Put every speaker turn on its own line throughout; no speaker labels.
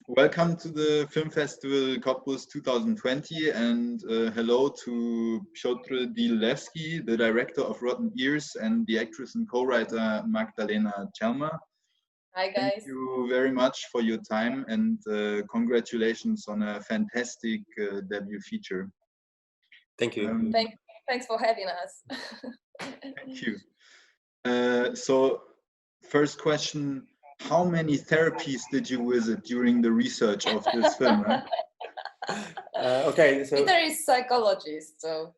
Welcome to the FilmFestival Cottbus 2020, and hello to Piotr Dylewski, the director of Rotten Ears, and the actress and co-writer Magdalena Celmer.
Hi, guys.
Thank you very much for your time, and congratulations on a fantastic debut feature.
Thank you.
Thanks for having us.
Thank you. So, first question. How many therapies did you visit during the research of this film?
Okay, so
Peter is psychologist, so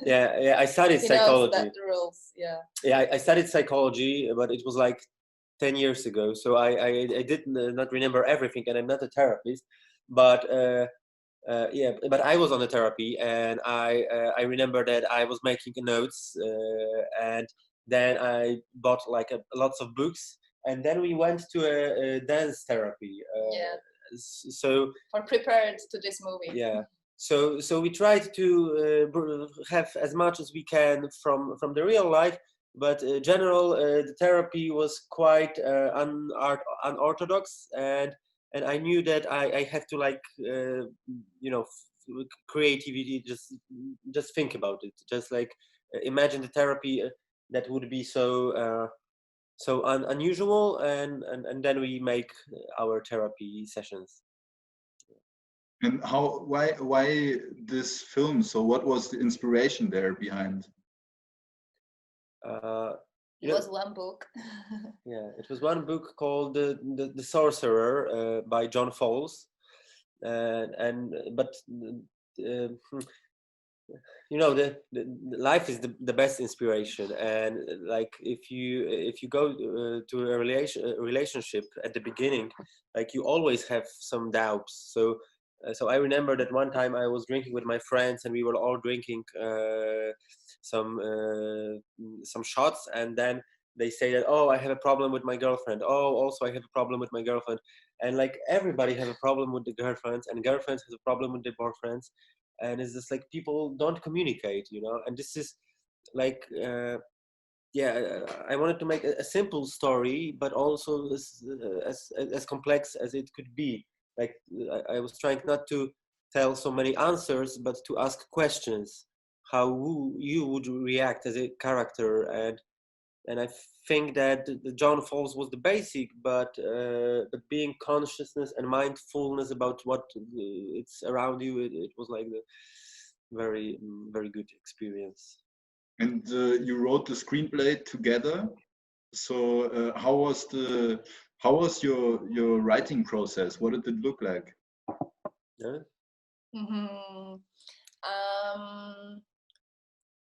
yeah, I studied
he
psychology.
knows that rules.
Yeah, I studied psychology, but it was like 10 years ago, so I did not remember everything, and I'm not a therapist, but yeah, but I was on a therapy, and I remember that I was making notes, and then I bought like lots of books. And then we went to a dance therapy. So
for prepared to this movie.
Yeah. So we tried to have as much as we can from the real life, but general the therapy was quite unorthodox, and I knew that I have to like creativity, just think about it, just like imagine the therapy that would be so unusual, and then we make our therapy sessions.
And why this film? So what was the inspiration there behind?
It was one book.
Yeah, it was one book called the Sorcerer by John Fowles, but you know, the life is the best inspiration, and like if you go to a relationship at the beginning, like you always have some doubts. So I remember that one time I was drinking with my friends, and we were all drinking some shots, and then they say that, oh, I have a problem with my girlfriend. Oh, also I have a problem with my girlfriend. And like everybody has a problem with the girlfriends, and girlfriends has a problem with their boyfriends. And it's just like people don't communicate, you know. And this is like, I wanted to make a simple story, but also as complex as it could be. Like I was trying not to tell so many answers, but to ask questions, how you would react as a character, and I think that the John Fowles was the basic, but being consciousness and mindfulness about what it's around you, it was like the very, very good experience.
And you wrote the screenplay together. So how was your writing process? What did it look like?
Yeah.
Mm-hmm.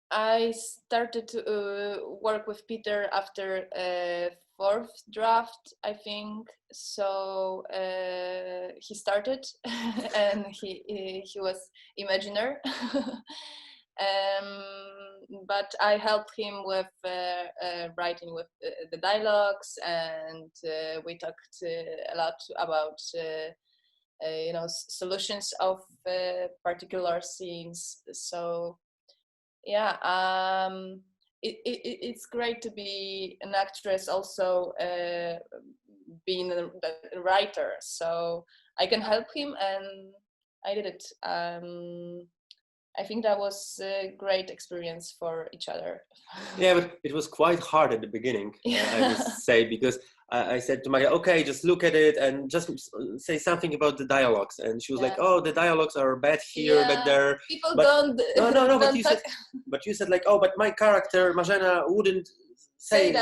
I started to work with Peter after fourth draft, I think. So he started, and he was imaginer. But I helped him with writing with the dialogues, and we talked a lot about solutions of particular scenes. So yeah, it's great to be an actress, also being a writer. So I can help him, and I did it. I think that was a great experience for each other.
Yeah, but it was quite hard at the beginning, I would say, because I said to Maria, okay, just look at it and just say something about the dialogues. And she was like, oh, the dialogues are bad here, but there.
People
but,
don't.
No, but you said like, oh, but my character, Marzena, wouldn't say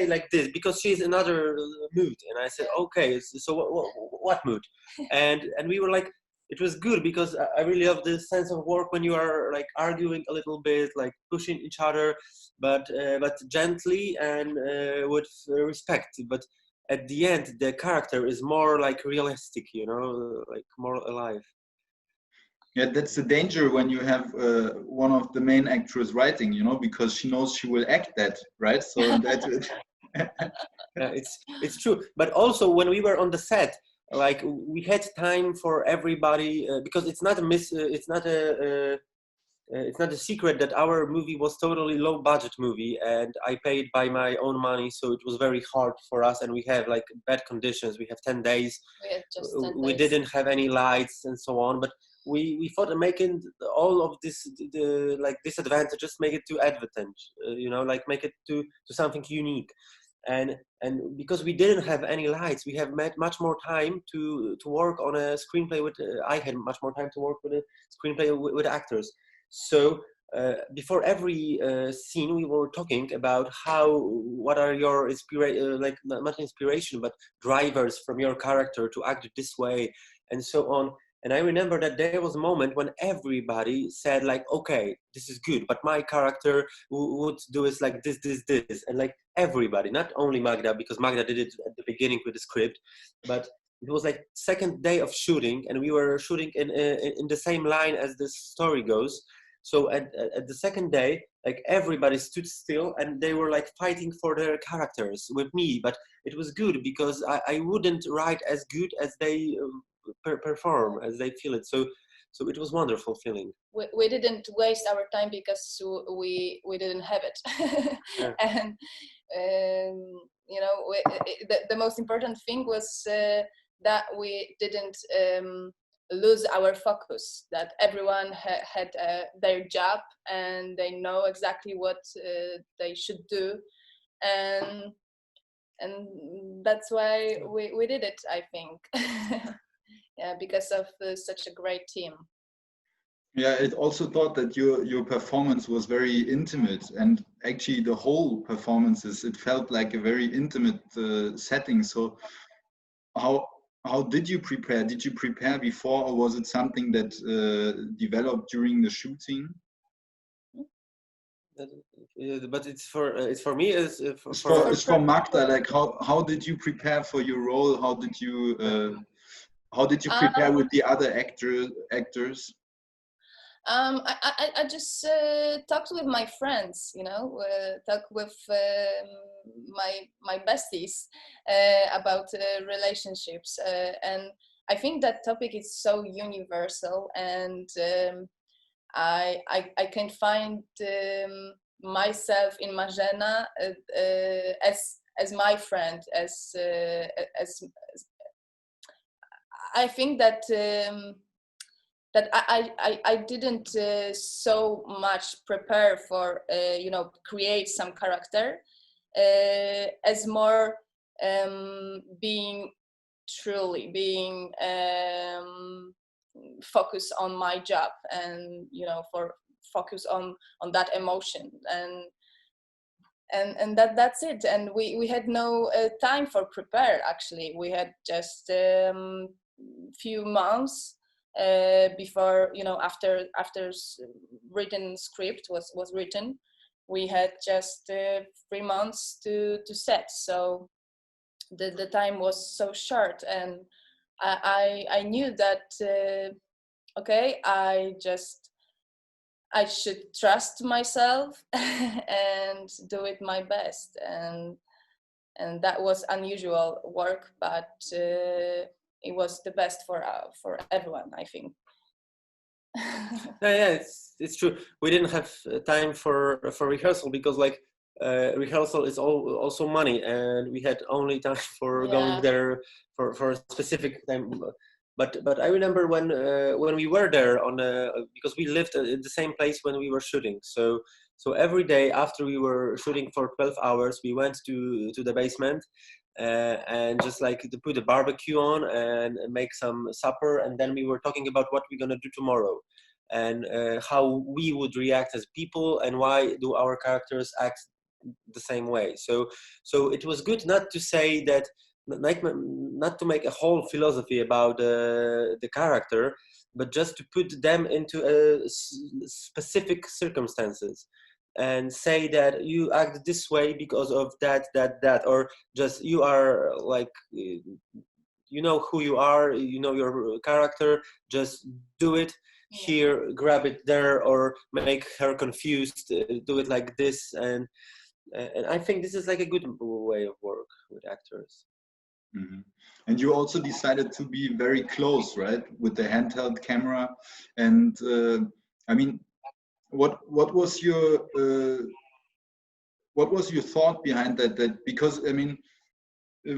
like this because she's in another mood. And I said, okay, so what mood? And we were like, it was good because I really love this sense of work when you are like arguing a little bit, like pushing each other, but gently and with respect. But at the end, the character is more like realistic, you know, like more alive.
Yeah, that's the danger when you have one of the main actors writing, you know, because she knows she will act that, right? So that
it's true. But also when we were on the set, like we had time for everybody because it's not a it's not a secret that our movie was totally low budget movie, and I paid by my own money, so it was very hard for us, and we have like bad conditions. We have 10 days.
We had just 10
we
days.
didn't have any lights and so on, but we thought of making all of this like disadvantages, make it to advantage, you know, like make it to something unique. And because we didn't have any lights, we have much more time to work on a screenplay with I had much more time to work with a screenplay with actors. So before every scene, we were talking about what are your like not inspiration, but drivers from your character to act this way, and so on. And I remember that there was a moment when everybody said like, okay, this is good, but my character would do it like this, and like everybody, not only Magda, because Magda did it at the beginning with the script, but it was like second day of shooting, and we were shooting in the same line as the story goes. So at the second day, like everybody stood still and they were like fighting for their characters with me. But it was good because I wouldn't write as good as they perform, as they feel it. So it was wonderful feeling.
We didn't waste our time because we didn't have it.
Yeah.
And you know, the most important thing was that we didn't lose our focus, that everyone had their job and they know exactly what they should do, and that's why we did it, I think. Yeah, because of such a great team.
Yeah, it also thought that your performance was very intimate, and actually the whole performances, it felt like a very intimate setting. So how did you prepare? Did you prepare before, or was it something that developed during the shooting?
But it's for me.
It's for Magda. Like how did you prepare for your role? How did you prepare with the other actors?
I just talked with my friends, you know, talked with my besties about relationships, and I think that topic is so universal, and I can find myself in Marzena as my friend, as I think that. That I didn't so much prepare for you know, create some character, as more being focused on my job, and you know, for focus on that emotion, and that's it. And we had no time for prepare. Actually, we had just few months before, you know, after written script was written, we had just 3 months to set. So the time was so short, and I knew that okay, I should trust myself and do it my best, and that was unusual work, but it was the best for everyone, I think.
Yeah, it's true. We didn't have time for rehearsal because like rehearsal is also money, and we had only time for going there for a specific time. But I remember when we were there because we lived in the same place when we were shooting. So every day after we were shooting for 12 hours, we went to the basement and just like to put a barbecue on and make some supper, and then we were talking about what we're gonna do tomorrow, and how we would react as people, and why do our characters act the same way. So it was good not to say that, not to make a whole philosophy about the character, but just to put them into specific circumstances and say that you act this way because of that, or just you are like, you know who you are, you know your character, just do it here, grab it there, or make her confused, do it like this. And I think this is like a good way of work with actors.
Mm-hmm. And you also decided to be very close, right, with the handheld camera. And I mean, what was your thought behind that? That because I mean,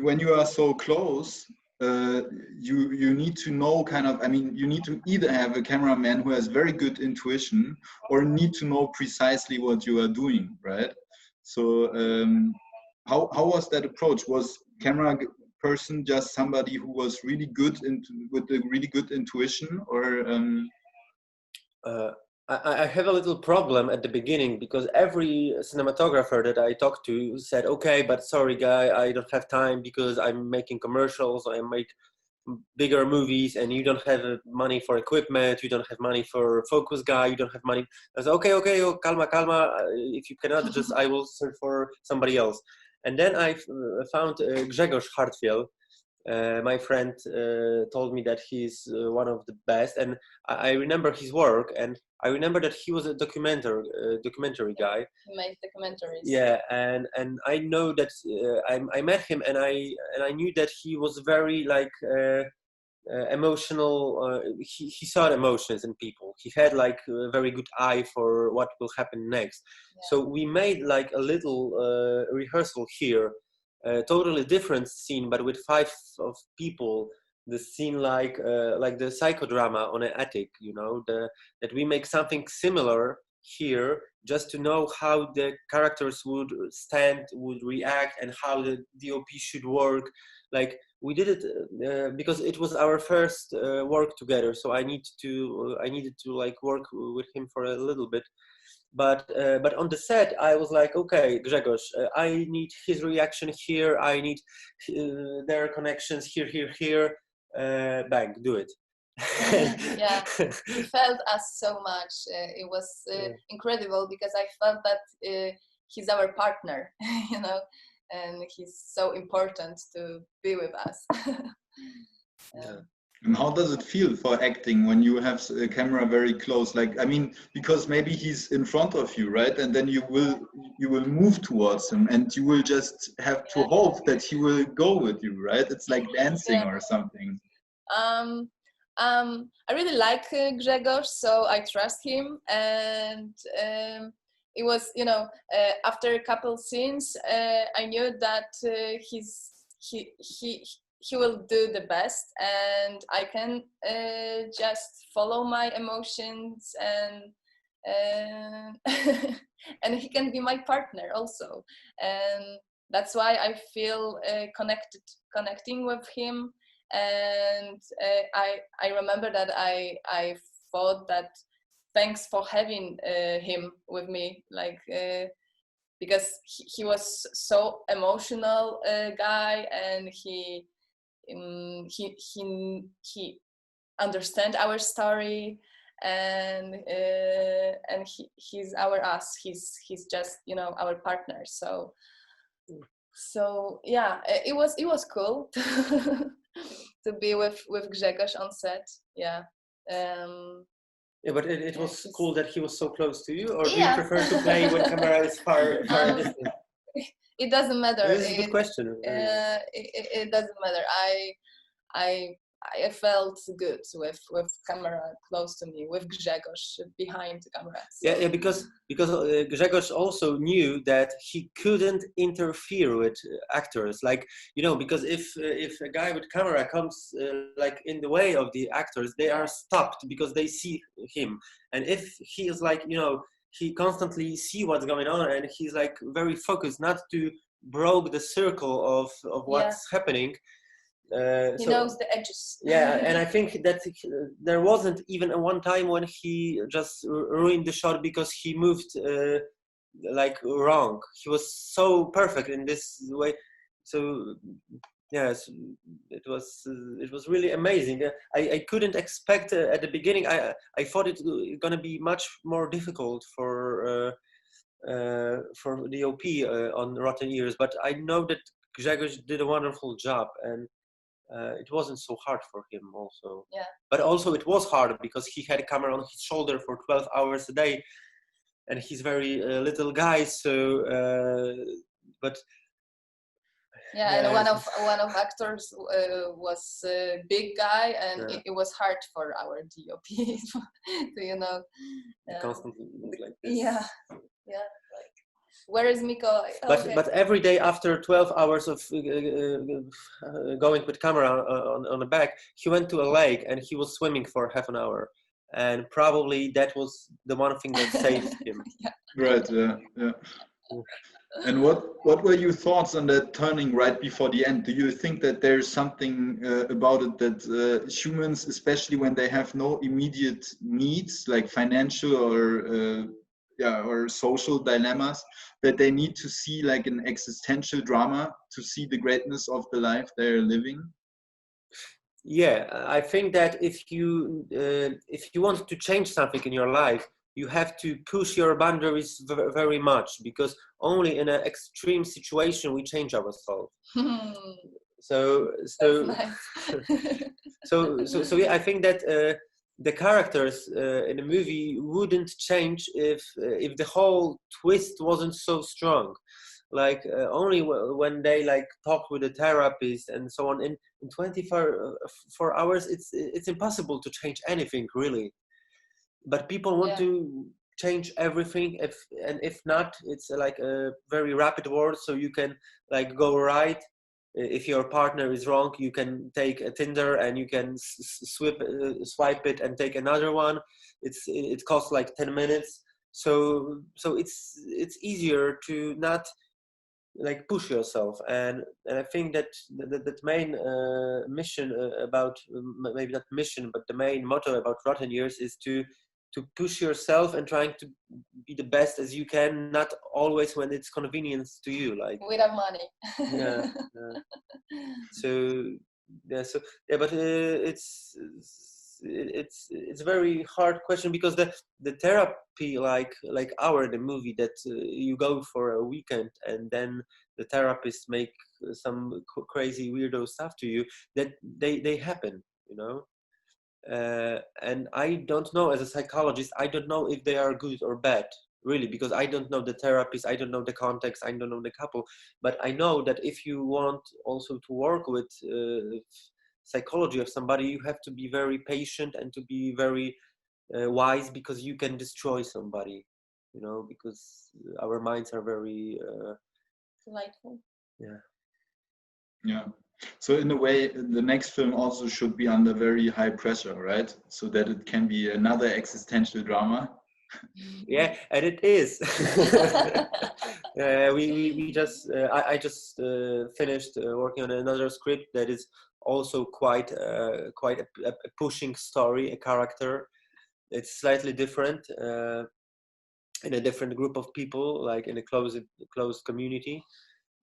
when you are so close, you need to know kind of. I mean, you need to either have a cameraman who has very good intuition, or need to know precisely what you are doing, right? So how was that approach? Was camera person just somebody who was really good with a really good intuition, or?
I have a little problem at the beginning because every cinematographer that I talked to said, okay, but sorry guy, I don't have time because I'm making commercials, I make bigger movies and you don't have money for equipment, you don't have money for focus guy, you don't have money. I said, okay, oh, calma, if you cannot, just I will search for somebody else. And then I found Grzegorz Hartwiel. My friend told me that he's one of the best, and I remember his work, and I remember that he was a documentary guy.
He made documentaries.
Yeah, and I know that I met him, and I knew that he was very like emotional. He saw emotions in people. He had like a very good eye for what will happen next. Yeah. So we made like a little rehearsal here. Totally different scene, but with 5 of people. The scene like the psychodrama on an attic, you know, that we make something similar here, just to know how the characters would stand, would react, and how the DOP should work. Like we did it because it was our first work together, so I needed to like work with him for a little bit. But on the set, I was like, okay, Grzegorz, I need his reaction here. I need their connections here. Bang, do it.
Yeah, he felt us so much. It was incredible because I felt that he's our partner, you know, and he's so important to be with us.
Yeah.
And how does it feel for acting when you have a camera very close? Like, I mean, because maybe he's in front of you, right? And then you will move towards him, and you will just have to hope that he will go with you, right? It's like dancing or something.
I really like Grzegorz, so I trust him, and it was, you know, after a couple scenes, I knew that he will do the best, and I can just follow my emotions, and and he can be my partner also, and that's why I feel connecting with him. And I remember that I thought that thanks for having him with me, like because he was so emotional guy, and he understand our story, and he's our us. He's just, you know, our partner. So yeah, it was cool to be with Grzegorz on set. Yeah.
Yeah, but it was cool that he was so close to you, or do you prefer to play when camera is far distant?
It doesn't matter.
This is a good question.
It doesn't matter. I felt good with camera close to me, with Grzegorz behind the camera. So.
Yeah, because Grzegorz also knew that he couldn't interfere with actors, like, you know, because if a guy with camera comes like in the way of the actors, they are stopped because they see him, and if he is like, you know, he constantly see what's going on, and he's like very focused not to break the circle of what's happening.
He knows the edges.
Yeah, and I think that there wasn't even one time when he just ruined the shot because he moved like wrong. He was so perfect in this way. So yes, it was really amazing. I couldn't expect at the beginning. I thought it was gonna be much more difficult for the OP on Rotten Ears, but I know that Grzegorz did a wonderful job, and it wasn't so hard for him also.
Yeah.
But also it was hard because he had a camera on his shoulder for 12 hours a day, and he's very little guy. So, but
Yeah, and one of actors was a big guy, and it was hard for our DOP to
constantly like this.
Yeah. Like, where is Miko?
But every day after 12 hours of going with camera on the back, he went to a lake and he was swimming for half an hour, and probably that was the one thing that saved him.
Yeah.
Right. Yeah. And what were your thoughts on that turning right before the end? Do you think that there's something about it that humans, especially when they have no immediate needs like financial or social dilemmas, that they need to see like an existential drama to see the greatness of the life they're living?
Yeah, I think that if you want to change something in your life, you have to push your boundaries very much, because only in an extreme situation we change ourselves. So yeah, I think that the characters in the movie wouldn't change if the whole twist wasn't so strong. Like only when they like talk with a therapist and so on in 24 hours, it's impossible to change anything really. But people want to change everything, if not, it's like a very rapid world, so you can like go right. If your partner is wrong, you can take a Tinder and you can swipe it and take another one. It costs like 10 minutes, so it's easier to not like push yourself, and I think that that main mission about maybe not mission, but the main motto about Rotten Years is to push yourself and trying to be the best as you can, not always when it's convenience to you, like
without money.
But it's a very hard question, because the therapy like the movie that you go for a weekend and then the therapist make some crazy weirdo stuff to you, that they happen, and I don't know, as a psychologist, I don't know if they are good or bad, really, because I don't know the therapist, I don't know the context, I don't know the couple. But I know that if you want also to work with psychology of somebody, you have to be very patient and to be very wise, because you can destroy somebody, because our minds are very
delightful.
Yeah. So in a way, the next film also should be under very high pressure, right? So that it can be another existential drama.
Yeah, and it is. I just finished working on another script that is also quite a pushing story, a character. It's slightly different in a different group of people, like in a closed community.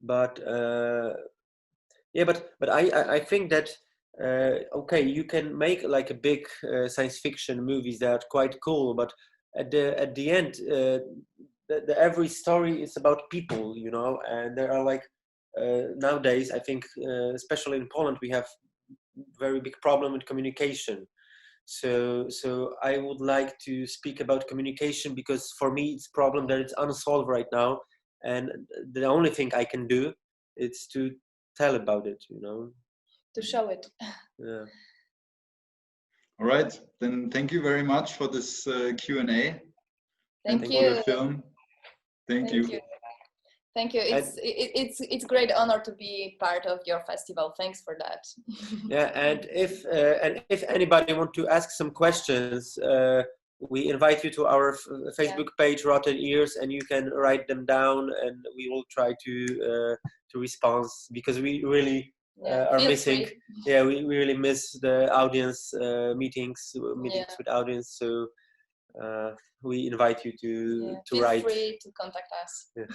But but I think that okay, you can make like a big science fiction movies that are quite cool, but at the end, every story is about people, and there are like nowadays, I think, especially in Poland, we have very big problem with communication. So I would like to speak about communication, because for me it's a problem that it's unsolved right now, and the only thing I can do is to tell about it,
to show it.
Yeah.
All right, then thank you very much for this Q&A.
Thank you.
For the film. Thank you.
Thank you. It's great honor to be part of your festival. Thanks for that.
Yeah, and if anybody want to ask some questions, we invite you to our Facebook page, Rotten Ears, and you can write them down, and we will try to respond, because we really are missing. Yeah, we really miss the audience meetings with audience. So we invite you to
feel
write.
Feel free to contact us.
Yeah.